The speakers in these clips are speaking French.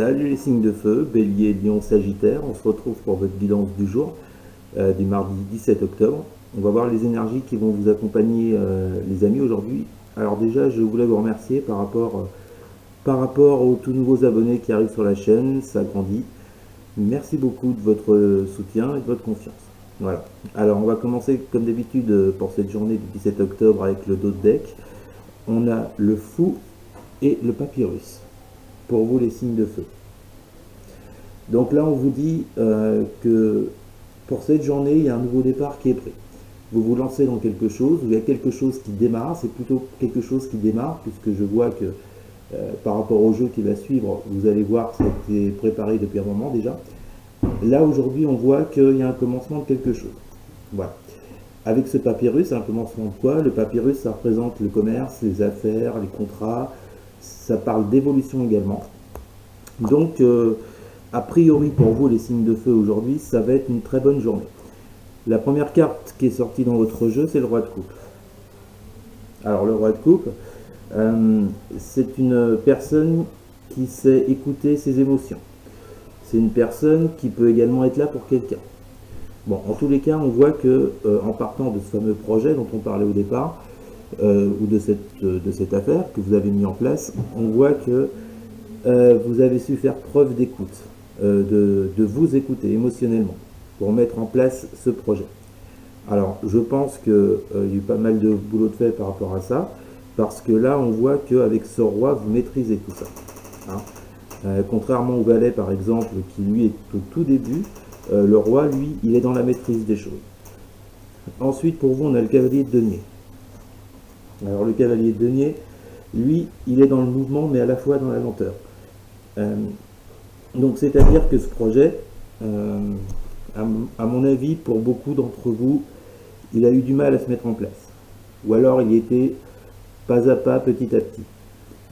Salut les signes de feu, Bélier, Lion, Sagittaire, on se retrouve pour votre guidance du jour, du mardi 17 octobre. On va voir les énergies qui vont vous accompagner les amis aujourd'hui. Alors déjà, je voulais vous remercier par rapport aux tout nouveaux abonnés qui arrivent sur la chaîne, ça grandit. Merci beaucoup de votre soutien et de votre confiance. Voilà. Alors on va commencer comme d'habitude pour cette journée du 17 octobre avec le dos de deck. On a le fou et le papyrus. Pour vous les signes de feu. Donc là on vous dit que pour cette journée il y a un nouveau départ qui est pris. Vous vous lancez dans quelque chose, il y a quelque chose qui démarre, c'est plutôt quelque chose qui démarre, puisque je vois que par rapport au jeu qui va suivre, vous allez voir que c'était préparé depuis un moment déjà. Là aujourd'hui on voit qu'il y a un commencement de quelque chose. Voilà. Avec ce papyrus, un commencement de quoi? Le papyrus ça représente le commerce, les affaires, les contrats. Ça parle d'évolution également. Donc, a priori pour vous, les signes de feu aujourd'hui, ça va être une très bonne journée. La première carte qui est sortie dans votre jeu, c'est le roi de coupe. Alors, le roi de coupe, c'est une personne qui sait écouter ses émotions. C'est une personne qui peut également être là pour quelqu'un. Bon, en tous les cas, on voit que en partant de ce fameux projet dont on parlait au départ, ou de cette affaire que vous avez mis en place, on voit que vous avez su faire preuve d'écoute, de vous écouter émotionnellement pour mettre en place ce projet. Alors je pense qu'il y a eu pas mal de boulot de fait par rapport à ça, parce que là on voit qu'avec ce roi vous maîtrisez tout ça, hein. Contrairement au valet par exemple qui lui est au tout début, le roi lui il est dans la maîtrise des choses. Ensuite pour vous on a le cavalier de denier. Alors le cavalier de denier, lui, il est dans le mouvement, mais à la fois dans la lenteur. Donc c'est-à-dire que ce projet, à mon avis, pour beaucoup d'entre vous, il a eu du mal à se mettre en place. Ou alors il était pas à pas, petit à petit.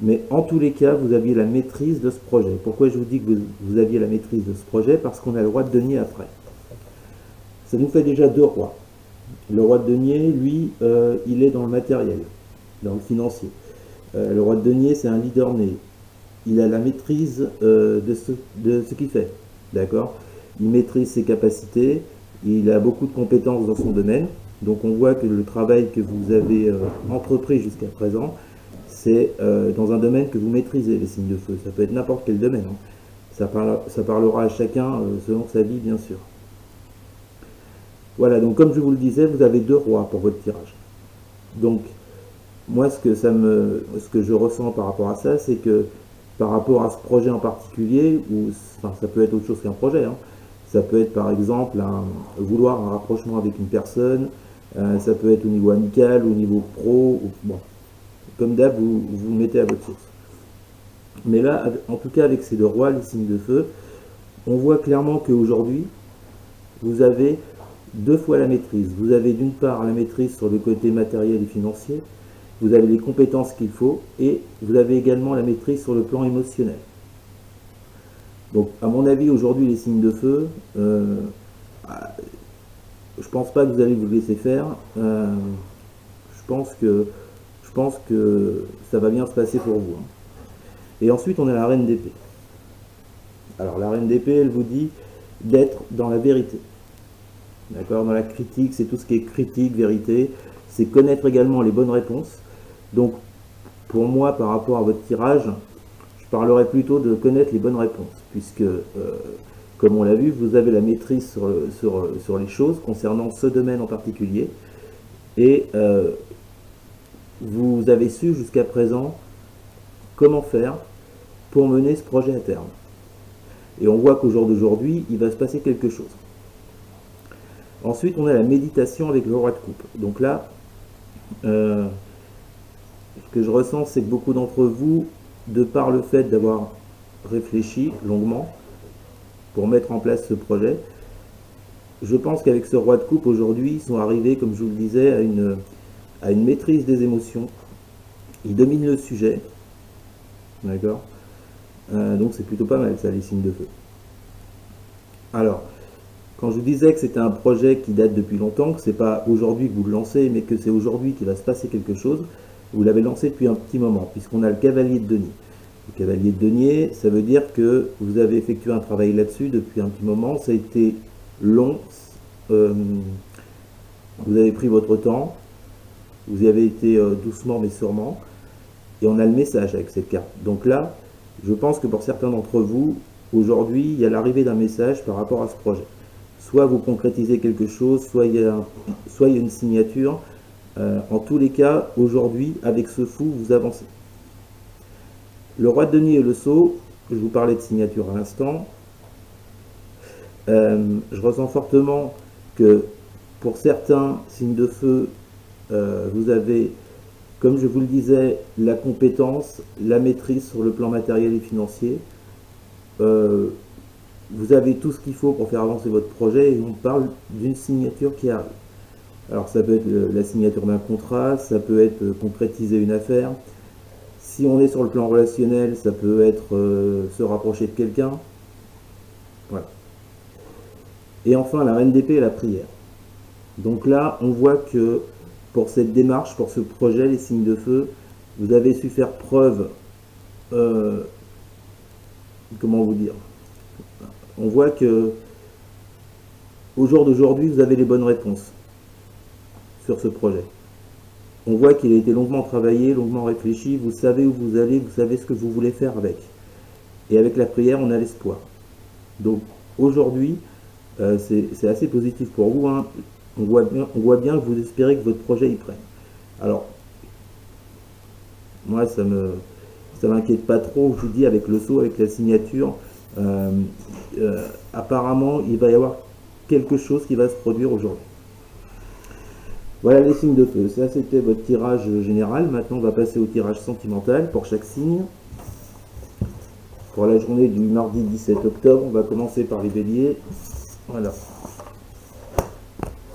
Mais en tous les cas, vous aviez la maîtrise de ce projet. Pourquoi je vous dis que vous aviez la maîtrise de ce projet? Parce qu'on a le roi de denier après. Ça nous fait déjà deux rois. Le roi de denier, lui, il est dans le matériel, dans le financier. Le roi de denier, c'est un leader né. Il a la maîtrise de ce qu'il fait. D'accord? Il maîtrise ses capacités, il a beaucoup de compétences dans son domaine. Donc on voit que le travail que vous avez entrepris jusqu'à présent, c'est dans un domaine que vous maîtrisez, les signes de feu. Ça peut être n'importe quel domaine, hein. Ça parlera à chacun selon sa vie, bien sûr. Voilà, donc comme je vous le disais, vous avez deux rois pour votre tirage. Donc, moi, ce que je ressens par rapport à ça, c'est que par rapport à ce projet en particulier, ou enfin, ça peut être autre chose qu'un projet, hein. Ça peut être par exemple vouloir un rapprochement avec une personne, ça peut être au niveau amical, au niveau pro, bon, comme d'hab, vous vous mettez à votre source. Mais là, en tout cas avec ces deux rois, les signes de feu, on voit clairement qu'aujourd'hui, vous avez deux fois la maîtrise. Vous avez d'une part la maîtrise sur le côté matériel et financier, vous avez les compétences qu'il faut, et vous avez également la maîtrise sur le plan émotionnel. Donc à mon avis aujourd'hui les signes de feu, je pense pas que vous allez vous laisser faire. Je pense que ça va bien se passer pour vous, hein. Et ensuite on a la reine d'épée. Alors la reine d'épée, elle vous dit d'être dans la vérité. D'accord, dans la critique, c'est tout ce qui est critique, vérité, c'est connaître également les bonnes réponses. Donc, pour moi, par rapport à votre tirage, je parlerai plutôt de connaître les bonnes réponses, puisque, comme on l'a vu, vous avez la maîtrise sur les choses concernant ce domaine en particulier, et vous avez su jusqu'à présent comment faire pour mener ce projet à terme. Et on voit qu'au jour d'aujourd'hui, il va se passer quelque chose. Ensuite, on a la méditation avec le roi de coupe. Donc là, ce que je ressens, c'est que beaucoup d'entre vous, de par le fait d'avoir réfléchi longuement pour mettre en place ce projet, je pense qu'avec ce roi de coupe, aujourd'hui, ils sont arrivés, comme je vous le disais, à une maîtrise des émotions. Ils dominent le sujet. D'accord? Donc c'est plutôt pas mal, ça, les signes de feu. Alors, quand je vous disais que c'était un projet qui date depuis longtemps, que c'est pas aujourd'hui que vous le lancez, mais que c'est aujourd'hui qu'il va se passer quelque chose, vous l'avez lancé depuis un petit moment, puisqu'on a le cavalier de denier. Le cavalier de denier, ça veut dire que vous avez effectué un travail là-dessus depuis un petit moment. Ça a été long. Vous avez pris votre temps. Vous y avez été doucement mais sûrement. Et on a le message avec cette carte. Donc là, je pense que pour certains d'entre vous, aujourd'hui, il y a l'arrivée d'un message par rapport à ce projet. Soit vous concrétisez quelque chose, soit il y a une signature. En tous les cas, aujourd'hui, avec ce fou, vous avancez. Le roi de denier et le sceau, je vous parlais de signature à l'instant. Je ressens fortement que pour certains signes de feu, vous avez, comme je vous le disais, la compétence, la maîtrise sur le plan matériel et financier. Vous avez tout ce qu'il faut pour faire avancer votre projet et on parle d'une signature qui arrive. Alors ça peut être la signature d'un contrat, ça peut être concrétiser une affaire. Si on est sur le plan relationnel, ça peut être se rapprocher de quelqu'un. Voilà. Et enfin, la reine d'épée et la prière. Donc là, on voit que pour cette démarche, pour ce projet, les signes de feu, vous avez su faire preuve, comment vous dire, on voit que au jour d'aujourd'hui, vous avez les bonnes réponses sur ce projet. On voit qu'il a été longuement travaillé, longuement réfléchi, vous savez où vous allez, vous savez ce que vous voulez faire avec. Et avec la prière, on a l'espoir. Donc aujourd'hui, c'est assez positif pour vous, hein. On voit bien que vous espérez que votre projet y prenne. Alors, moi, ça m'inquiète pas trop, je vous dis, avec le sceau, avec la signature. Apparemment, il va y avoir quelque chose qui va se produire aujourd'hui. Voilà les signes de feu. Ça, c'était votre tirage général. Maintenant, on va passer au tirage sentimental pour chaque signe. Pour la journée du mardi 17 octobre, on va commencer par les béliers. Voilà.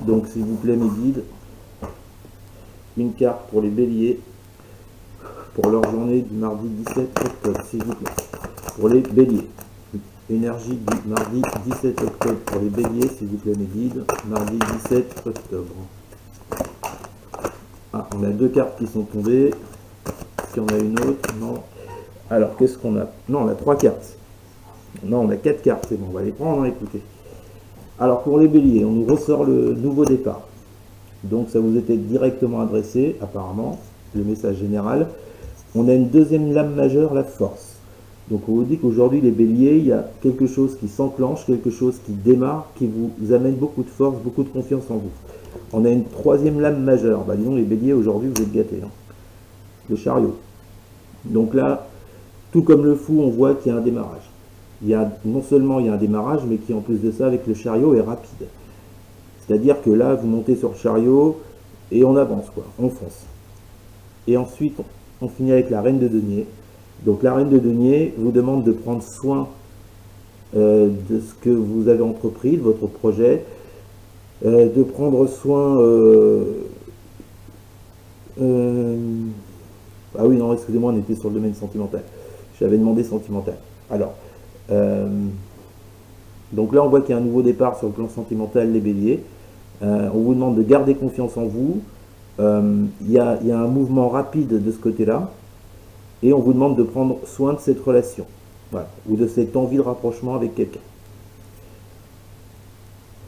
Donc, s'il vous plaît, mes guides, une carte pour les béliers pour leur journée du mardi 17 octobre, s'il vous plaît. Pour les béliers. Énergie du mardi 17 octobre pour les béliers, s'il vous plaît, mes guides. Mardi 17 octobre. Ah, on a deux cartes qui sont tombées. Est-ce qu'il y en a une autre? Non. Alors, qu'est-ce qu'on a? Non, on a trois cartes. Non, on a quatre cartes, c'est bon, on va les prendre, écoutez. Alors, pour les béliers, on nous ressort le nouveau départ. Donc, ça vous était directement adressé, apparemment, le message général. On a une deuxième lame majeure, la force. Donc, on vous dit qu'aujourd'hui, les béliers, il y a quelque chose qui s'enclenche, quelque chose qui démarre, qui vous amène beaucoup de force, beaucoup de confiance en vous. On a une troisième lame majeure. Bah, disons, les béliers, aujourd'hui, vous êtes gâtés. Hein. Le chariot. Donc là, tout comme le fou, on voit qu'il y a un démarrage. Non seulement il y a un démarrage, mais qui en plus de ça, avec le chariot, est rapide. C'est-à-dire que là, vous montez sur le chariot et on avance, quoi. On fonce. Et ensuite, on finit avec la reine de denier. Donc la reine de denier vous demande de prendre soin de ce que vous avez entrepris, de votre projet, de prendre soin... ah oui, non, excusez-moi, on était sur le domaine sentimental. J'avais demandé sentimental. Alors, donc là, on voit qu'il y a un nouveau départ sur le plan sentimental, les béliers. On vous demande de garder confiance en vous. Il y a un mouvement rapide de ce côté-là. Et on vous demande de prendre soin de cette relation. Voilà, ou de cette envie de rapprochement avec quelqu'un.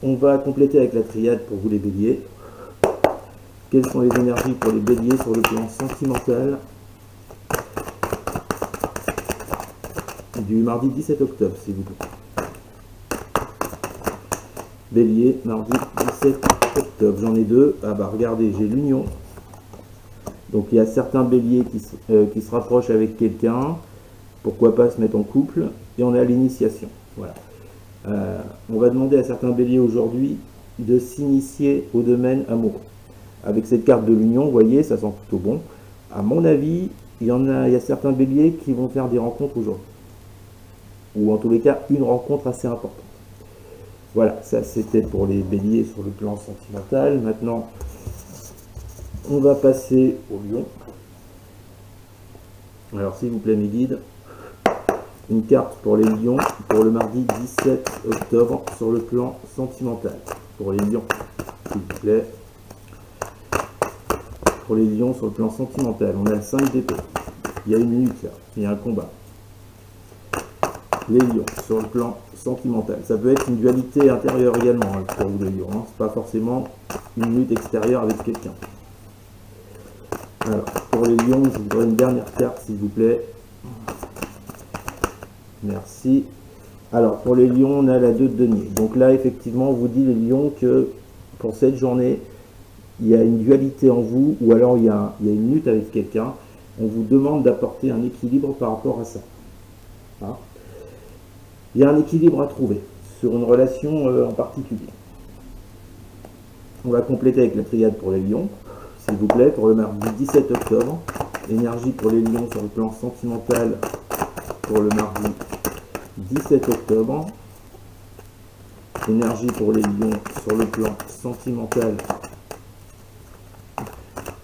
On va compléter avec la triade pour vous les béliers. Quelles sont les énergies pour les béliers sur le plan sentimental du mardi 17 octobre, s'il vous plaît. Bélier, mardi 17 octobre. J'en ai deux. Ah bah regardez, j'ai l'union. Donc il y a certains béliers qui se rapprochent avec quelqu'un. Pourquoi pas se mettre en couple. Et on a l'initiation. Voilà. On va demander à certains béliers aujourd'hui de s'initier au domaine amoureux. Avec cette carte de l'union, vous voyez, ça sent plutôt bon. À mon avis, il y a certains béliers qui vont faire des rencontres aujourd'hui. Ou en tous les cas, une rencontre assez importante. Voilà, ça c'était pour les béliers sur le plan sentimental. Maintenant, on va passer au lion. Alors, s'il vous plaît, mes guides, une carte pour les lions pour le mardi 17 octobre sur le plan sentimental. Pour les lions, s'il vous plaît. Pour les lions sur le plan sentimental, on a le 5 d'épée. Il y a une lutte là, il y a un combat. les lions sur le plan sentimental. Ça peut être une dualité intérieure également hein, pour vous les lions. Hein. C'est pas forcément une lutte extérieure avec quelqu'un. Alors, pour les lions, je voudrais une dernière carte, s'il vous plaît. Merci. Alors, pour les lions, on a la 2 de denier. Donc là, effectivement, on vous dit, les lions, que pour cette journée, il y a une dualité en vous, ou alors il y a une lutte avec quelqu'un. On vous demande d'apporter un équilibre par rapport à ça. Hein? Il y a un équilibre à trouver sur une relation en particulier. On va compléter avec la triade pour les lions, s'il vous plaît, pour le mardi 17 octobre. Énergie pour les lions sur le plan sentimental pour le mardi 17 octobre. Énergie pour les lions sur le plan sentimental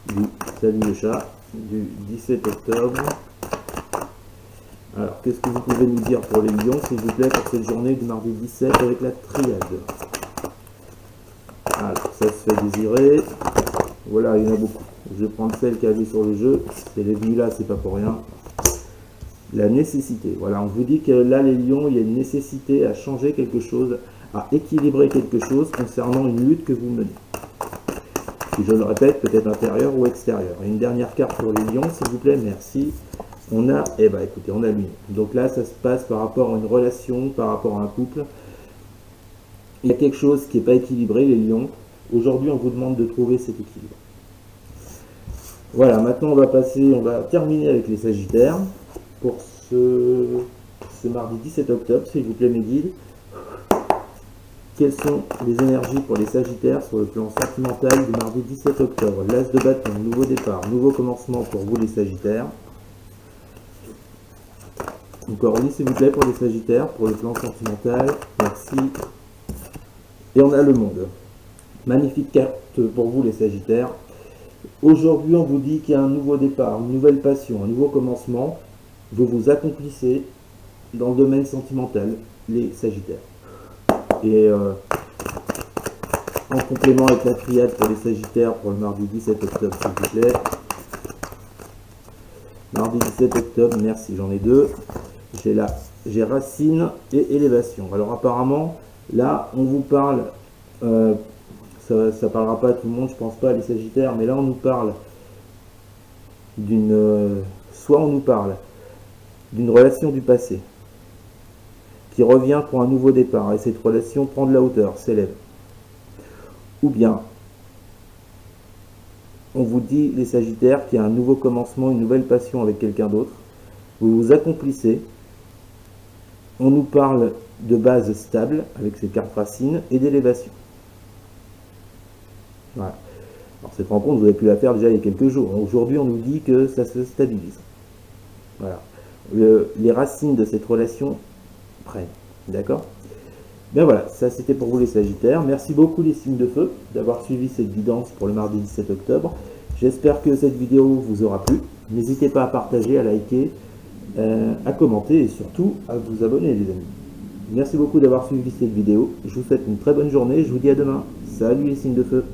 du salut le chat du 17 octobre. Alors, qu'est-ce que vous pouvez nous dire pour les lions, s'il vous plaît, pour cette journée du mardi 17 avec la triade? Alors, ça se fait désirer. Voilà, il y en a beaucoup. Je vais prendre celle qui a vu sur le jeu. C'est les vues là, c'est pas pour rien. La nécessité. Voilà, on vous dit que là, les lions, il y a une nécessité à changer quelque chose, à équilibrer quelque chose concernant une lutte que vous menez. Puis je le répète, peut-être intérieur ou extérieur. Et une dernière carte pour les lions, s'il vous plaît, merci. On a, eh ben écoutez, on a lui. Donc là, ça se passe par rapport à une relation, par rapport à un couple. Il y a quelque chose qui n'est pas équilibré, les lions. Aujourd'hui, on vous demande de trouver cet équilibre. Voilà, maintenant on va terminer avec les sagittaires pour ce mardi 17 octobre, s'il vous plaît mes guides. Quelles sont les énergies pour les sagittaires sur le plan sentimental du mardi 17 octobre? L'as de bâton, nouveau départ, nouveau commencement pour vous les sagittaires. Encore une, s'il vous plaît, pour les sagittaires, pour le plan sentimental. Merci. Et on a le monde. Magnifique carte pour vous les sagittaires. Aujourd'hui, on vous dit qu'il y a un nouveau départ, une nouvelle passion, un nouveau commencement. Vous vous accomplissez dans le domaine sentimental, les sagittaires. Et en complément avec la triade pour les sagittaires pour le mardi 17 octobre, s'il vous plaît. Mardi 17 octobre, merci, j'en ai deux. J'ai racine et élévation. Alors apparemment, là, on vous parle, ça parlera pas à tout le monde, je pense pas, les sagittaires, mais là, on nous parle soit on nous parle d'une relation du passé, qui revient pour un nouveau départ, et cette relation prend de la hauteur, s'élève. Ou bien, on vous dit, les sagittaires, qu'il y a un nouveau commencement, une nouvelle passion avec quelqu'un d'autre. Vous vous accomplissez. On nous parle de base stable, avec ces cartes racines, et d'élévation. Voilà. Alors cette rencontre, vous avez pu la faire déjà il y a quelques jours. Aujourd'hui, on nous dit que ça se stabilise. Voilà. Les racines de cette relation prennent. D'accord? Bien voilà, ça c'était pour vous les sagittaires. Merci beaucoup les signes de feu d'avoir suivi cette guidance pour le mardi 17 octobre. J'espère que cette vidéo vous aura plu. N'hésitez pas à partager, à liker, à commenter et surtout à vous abonner les amis. Merci beaucoup d'avoir suivi cette vidéo. Je vous souhaite une très bonne journée. Je vous dis à demain. Salut les signes de feu.